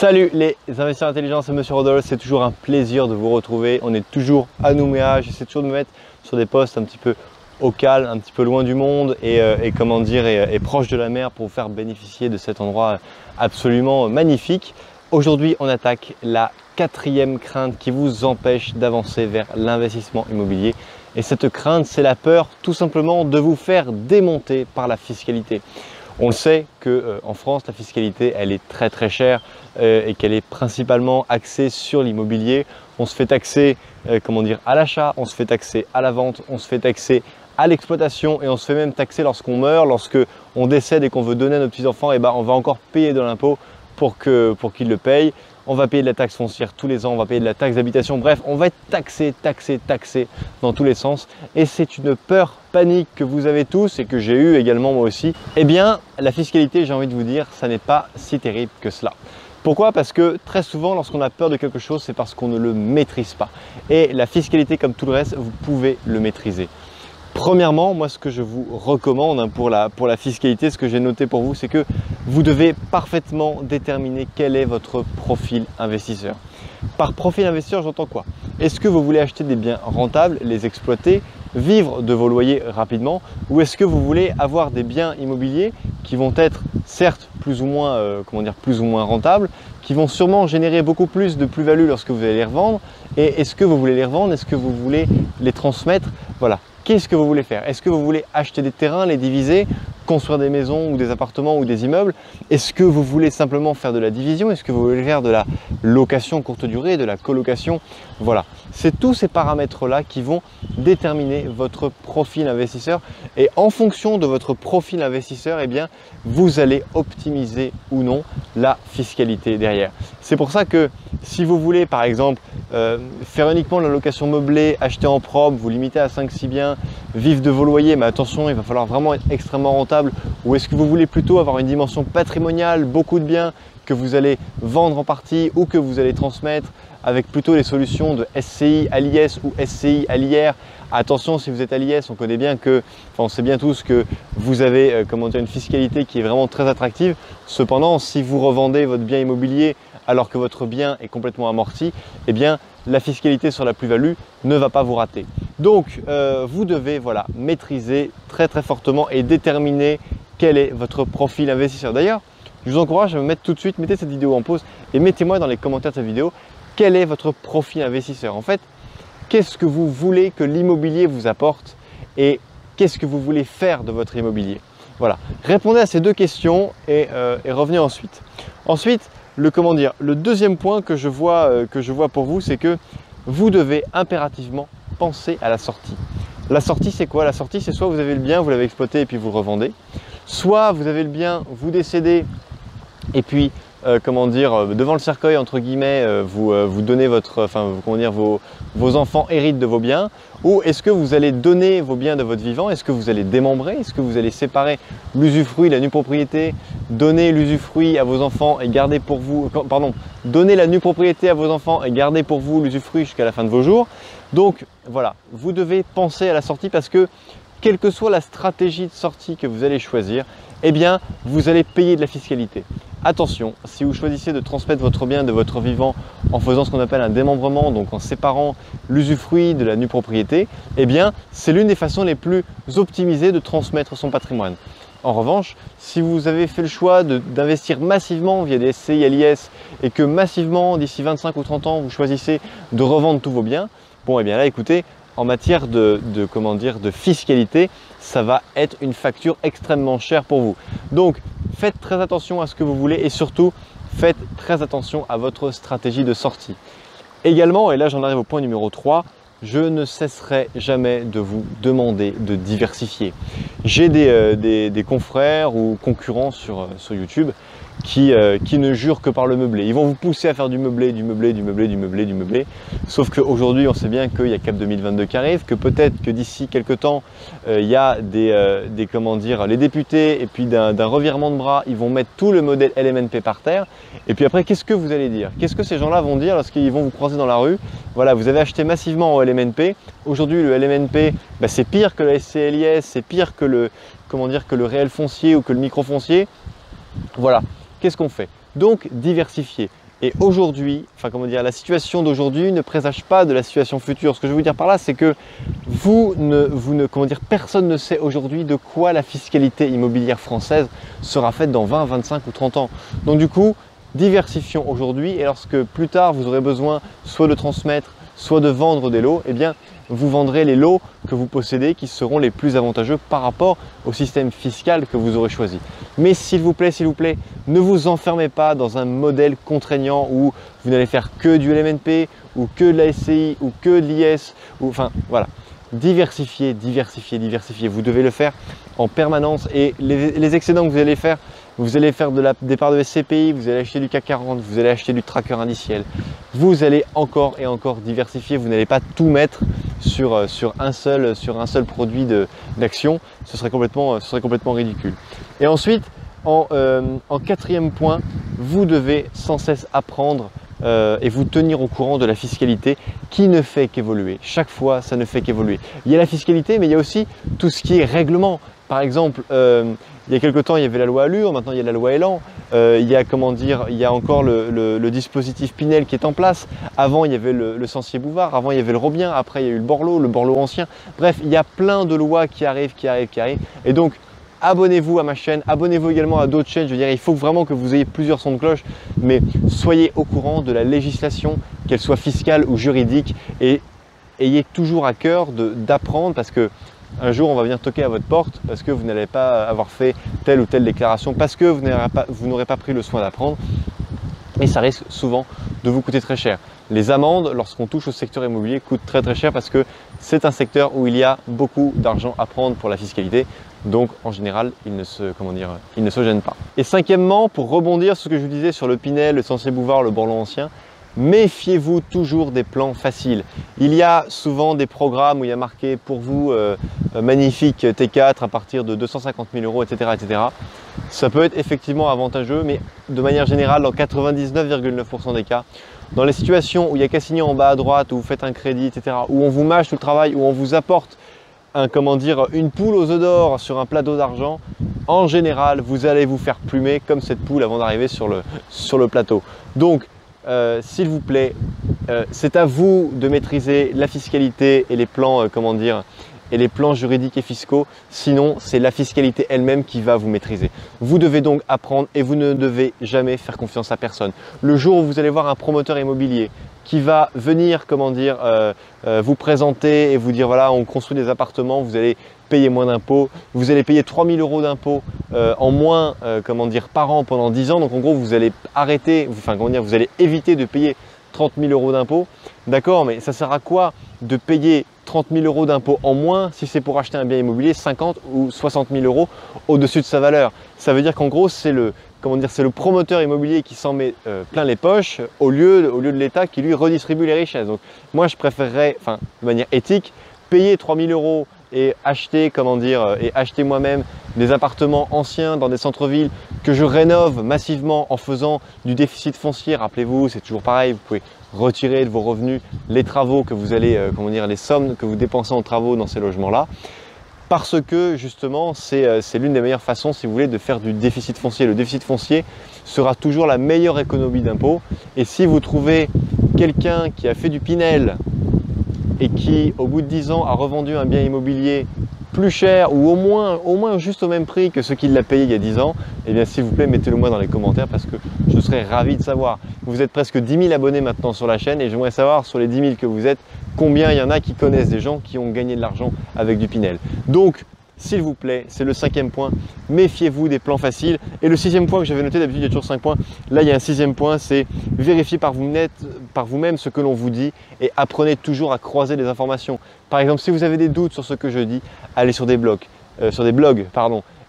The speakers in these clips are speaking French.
Salut les investisseurs intelligents, c'est Monsieur Rodolphe, c'est toujours un plaisir de vous retrouver. On est toujours à Nouméa, j'essaie toujours de me mettre sur des postes un petit peu au calme, un petit peu loin du monde et proche de la mer pour vous faire bénéficier de cet endroit absolument magnifique. Aujourd'hui, on attaque la quatrième crainte qui vous empêche d'avancer vers l'investissement immobilier. Et cette crainte, c'est la peur tout simplement de vous faire démonter par la fiscalité. On le sait qu'en France, la fiscalité, elle est très chère et qu'elle est principalement axée sur l'immobilier. On se fait taxer à l'achat, on se fait taxer à la vente, on se fait taxer à l'exploitation et on se fait même taxer lorsqu'on meurt, lorsque on décède et qu'on veut donner à nos petits-enfants, et ben on va encore payer de l'impôt pour qu'ils le payent. On va payer de la taxe foncière tous les ans, on va payer de la taxe d'habitation, bref, on va être taxé dans tous les sens. Et c'est une peur panique que vous avez tous et que j'ai eu également moi aussi. Eh bien, la fiscalité, j'ai envie de vous dire, ça n'est pas si terrible que cela. Pourquoi? Parce que très souvent, lorsqu'on a peur de quelque chose, c'est parce qu'on ne le maîtrise pas. Et la fiscalité, comme tout le reste, vous pouvez le maîtriser. Premièrement, moi ce que je vous recommande pour la fiscalité, ce que j'ai noté pour vous, c'est que vous devez parfaitement déterminer quel est votre profil investisseur. Par profil investisseur, j'entends quoi? Est-ce que vous voulez acheter des biens rentables, les exploiter, vivre de vos loyers rapidement, ou est-ce que vous voulez avoir des biens immobiliers qui vont être certes plus ou moins rentables, qui vont sûrement générer beaucoup plus de plus-value lorsque vous allez les revendre? Et est-ce que vous voulez les revendre? Est-ce que vous voulez les transmettre? Voilà. Qu'est-ce que vous voulez faire? Est-ce que vous voulez acheter des terrains, les diviser, construire des maisons ou des appartements ou des immeubles? Est-ce que vous voulez simplement faire de la division? Est-ce que vous voulez faire de la location courte durée, de la colocation? Voilà, c'est tous ces paramètres-là qui vont déterminer votre profil investisseur. Et en fonction de votre profil investisseur, eh bien, vous allez optimiser ou non la fiscalité derrière. C'est pour ça que si vous voulez par exemple faire uniquement la location meublée, acheter en propre, vous limitez à 5-6 biens, vivre de vos loyers, mais attention, il va falloir vraiment être extrêmement rentable. Ou est-ce que vous voulez plutôt avoir une dimension patrimoniale, beaucoup de biens que vous allez vendre en partie ou que vous allez transmettre avec plutôt les solutions de SCI à l'IS ou SCI à l'IR? Attention, si vous êtes à l'IS, on connaît bien on sait bien tous que vous avez une fiscalité qui est vraiment très attractive. Cependant, si vous revendez votre bien immobilier alors que votre bien est complètement amorti, eh bien la fiscalité sur la plus-value ne va pas vous rater. Donc vous devez maîtriser très fortement et déterminer quel est votre profil investisseur. D'ailleurs, je vous encourage à me mettre tout de suite, mettez cette vidéo en pause et mettez-moi dans les commentaires de cette vidéo quel est votre profil investisseur. En fait, qu'est-ce que vous voulez que l'immobilier vous apporte et qu'est-ce que vous voulez faire de votre immobilier? Voilà, répondez à ces deux questions et revenez ensuite. Ensuite, le deuxième point que je vois pour vous, c'est que vous devez impérativement penser à la sortie. La sortie, c'est quoi? La sortie, c'est soit vous avez le bien, vous l'avez exploité et puis vous le revendez, soit vous avez le bien, vous décédez et puis devant le cercueil entre guillemets, vous donnez vos enfants héritent de vos biens. Ou est-ce que vous allez donner vos biens de votre vivant? Est-ce que vous allez démembrer? Est-ce que vous allez séparer l'usufruit, la nue propriété, donner l'usufruit à vos enfants et garder pour vous, donner la nue propriété à vos enfants et garder pour vous l'usufruit jusqu'à la fin de vos jours? Donc voilà, vous devez penser à la sortie parce que quelle que soit la stratégie de sortie que vous allez choisir, eh bien, vous allez payer de la fiscalité. Attention, si vous choisissez de transmettre votre bien de votre vivant en faisant ce qu'on appelle un démembrement, donc en séparant l'usufruit de la nue propriété, eh bien, c'est l'une des façons les plus optimisées de transmettre son patrimoine. En revanche, si vous avez fait le choix d'investir massivement via des SCI à l'IS et que massivement, d'ici 25 ou 30 ans, vous choisissez de revendre tous vos biens, bon, eh bien là, écoutez, en matière de fiscalité, ça va être une facture extrêmement chère pour vous. Donc, faites très attention à ce que vous voulez et surtout, faites très attention à votre stratégie de sortie. Également, et là j'en arrive au point numéro 3, je ne cesserai jamais de vous demander de diversifier. J'ai des confrères ou concurrents sur YouTube qui ne jurent que par le meublé. Ils vont vous pousser à faire du meublé. Sauf qu'aujourd'hui, on sait bien qu'il y a Cap 2022 qui arrive, que peut-être que d'ici quelques temps, il y a les députés et puis d'un revirement de bras, ils vont mettre tout le modèle LMNP par terre. Et puis après, qu'est-ce que vous allez dire? Qu'est-ce que ces gens-là vont dire lorsqu'ils vont vous croiser dans la rue? Voilà, vous avez acheté massivement en LMNP. Aujourd'hui, le LMNP, c'est pire que le SCLIS, c'est pire que le réel foncier ou que le microfoncier. Voilà. Qu'est-ce qu'on fait? Donc diversifier. Et aujourd'hui, enfin comment dire, la situation d'aujourd'hui ne présage pas de la situation future. Ce que je veux vous dire par là, c'est que comment dire, personne ne sait aujourd'hui de quoi la fiscalité immobilière française sera faite dans 20, 25 ou 30 ans. Donc du coup, diversifions aujourd'hui et lorsque plus tard vous aurez besoin soit de transmettre, soit de vendre des lots, eh bien vous vendrez les lots que vous possédez qui seront les plus avantageux par rapport au système fiscal que vous aurez choisi. Mais s'il vous plaît, ne vous enfermez pas dans un modèle contraignant où vous n'allez faire que du LMNP ou que de la SCI ou que de l'IS. Enfin voilà, diversifiez. Vous devez le faire en permanence et les excédents que vous allez faire des parts de SCPI, vous allez acheter du CAC 40, vous allez acheter du tracker indiciel. Vous allez encore et encore diversifier. Vous n'allez pas tout mettre sur un seul produit d'action. Ce serait complètement ridicule. Et ensuite, en quatrième point, vous devez sans cesse apprendre et vous tenir au courant de la fiscalité qui ne fait qu'évoluer. Chaque fois, ça ne fait qu'évoluer. Il y a la fiscalité, mais il y a aussi tout ce qui est règlement. Par exemple, il y a quelque temps, il y avait la loi Allure, maintenant il y a la loi Elan. Il y a encore le dispositif Pinel qui est en place. Avant, il y avait le Censier-Bouvard, avant il y avait le Robien, après il y a eu le Borloo ancien. Bref, il y a plein de lois qui arrivent. Et donc, abonnez-vous à ma chaîne, abonnez-vous également à d'autres chaînes. Je veux dire, il faut vraiment que vous ayez plusieurs sons de cloche, mais soyez au courant de la législation, qu'elle soit fiscale ou juridique, et ayez toujours à cœur d'apprendre parce que un jour, on va venir toquer à votre porte parce que vous n'allez pas avoir fait telle ou telle déclaration, parce que vous n'aurez pas pris le soin d'apprendre. Et ça risque souvent de vous coûter très cher. Les amendes, lorsqu'on touche au secteur immobilier, coûtent très cher parce que c'est un secteur où il y a beaucoup d'argent à prendre pour la fiscalité. Donc, en général, il ne se gêne pas. Et cinquièmement, pour rebondir sur ce que je vous disais sur le Pinel, le Censier-Bouvard, le Borloo ancien, méfiez-vous toujours des plans faciles. Il y a souvent des programmes où il y a marqué pour vous magnifique T4 à partir de 250 000 €, etc. Ça peut être effectivement avantageux, mais de manière générale, dans 99,9% des cas, dans les situations où il y a qu'à signer en bas à droite, où vous faites un crédit, etc., où on vous mâche tout le travail, où on vous apporte une poule aux œufs d'or sur un plateau d'argent, en général, vous allez vous faire plumer comme cette poule avant d'arriver sur le plateau. Donc, s'il vous plaît, c'est à vous de maîtriser la fiscalité et les plans, et les plans juridiques et fiscaux. Sinon, c'est la fiscalité elle-même qui va vous maîtriser. Vous devez donc apprendre et vous ne devez jamais faire confiance à personne. Le jour où vous allez voir un promoteur immobilier qui va venir, vous présenter et vous dire voilà, on construit des appartements, vous allez payer moins d'impôts, vous allez payer 3 000 € d'impôts en moins par an pendant 10 ans. Donc en gros, vous allez vous allez éviter de payer 30 000 € d'impôts. D'accord, mais ça sert à quoi de payer 30 000 € d'impôts en moins si c'est pour acheter un bien immobilier 50 ou 60 000 € au-dessus de sa valeur? Ça veut dire qu'en gros, c'est le promoteur immobilier qui s'en met plein les poches au lieu de l'État qui lui redistribue les richesses. Donc moi, je préférerais, de manière éthique, payer 3 000 € et acheter, acheter moi-même des appartements anciens dans des centres-villes que je rénove massivement en faisant du déficit foncier. Rappelez-vous, c'est toujours pareil, vous pouvez retirer de vos revenus les travaux que vous allez, les sommes que vous dépensez en travaux dans ces logements-là. Parce que justement, c'est l'une des meilleures façons, si vous voulez, de faire du déficit foncier. Le déficit foncier sera toujours la meilleure économie d'impôt. Et si vous trouvez quelqu'un qui a fait du Pinel et qui, au bout de 10 ans, a revendu un bien immobilier plus cher ou au moins juste au même prix que ce qu'il l'a payé il y a 10 ans, eh bien s'il vous plaît, mettez-le moi dans les commentaires parce que je serais ravi de savoir. Vous êtes presque 10 000 abonnés maintenant sur la chaîne et j'aimerais savoir sur les 10 000 que vous êtes, combien il y en a qui connaissent des gens qui ont gagné de l'argent avec du Pinel. Donc, s'il vous plaît, c'est le cinquième point, méfiez-vous des plans faciles. Et le sixième point que j'avais noté, d'habitude il y a toujours 5 points, là il y a un sixième point, c'est vérifier par vous-même ce que l'on vous dit et apprenez toujours à croiser les informations. Par exemple, si vous avez des doutes sur ce que je dis, allez sur des blogs,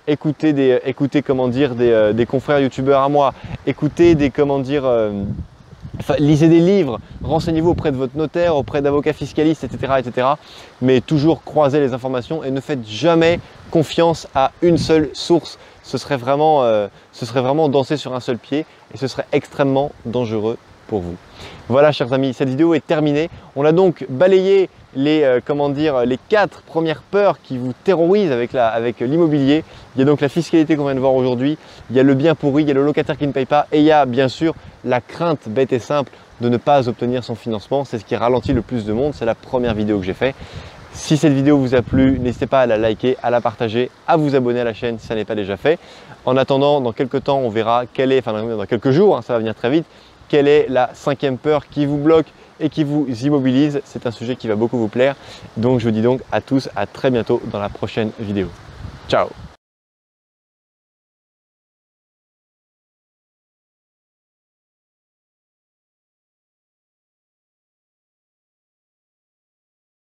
écoutez des confrères youtubeurs à moi, écoutez lisez des livres, renseignez-vous auprès de votre notaire, auprès d'avocats fiscalistes, etc. Mais toujours croisez les informations et ne faites jamais confiance à une seule source. Ce serait vraiment danser sur un seul pied et ce serait extrêmement dangereux pour vous. Voilà chers amis, cette vidéo est terminée. On a donc balayé les 4 premières peurs qui vous terrorisent avec l'immobilier. Il y a donc la fiscalité qu'on vient de voir aujourd'hui, il y a le bien pourri, il y a le locataire qui ne paye pas et il y a bien sûr la crainte bête et simple de ne pas obtenir son financement. C'est ce qui ralentit le plus de monde, c'est la première vidéo que j'ai faite. Si cette vidéo vous a plu, n'hésitez pas à la liker, à la partager, à vous abonner à la chaîne si ça n'est pas déjà fait. En attendant, dans quelques temps, on verra dans quelques jours, hein, ça va venir très vite, quelle est la 5e peur qui vous bloque et qui vous immobilise. C'est un sujet qui va beaucoup vous plaire. Donc je vous dis donc à tous à très bientôt dans la prochaine vidéo. Ciao!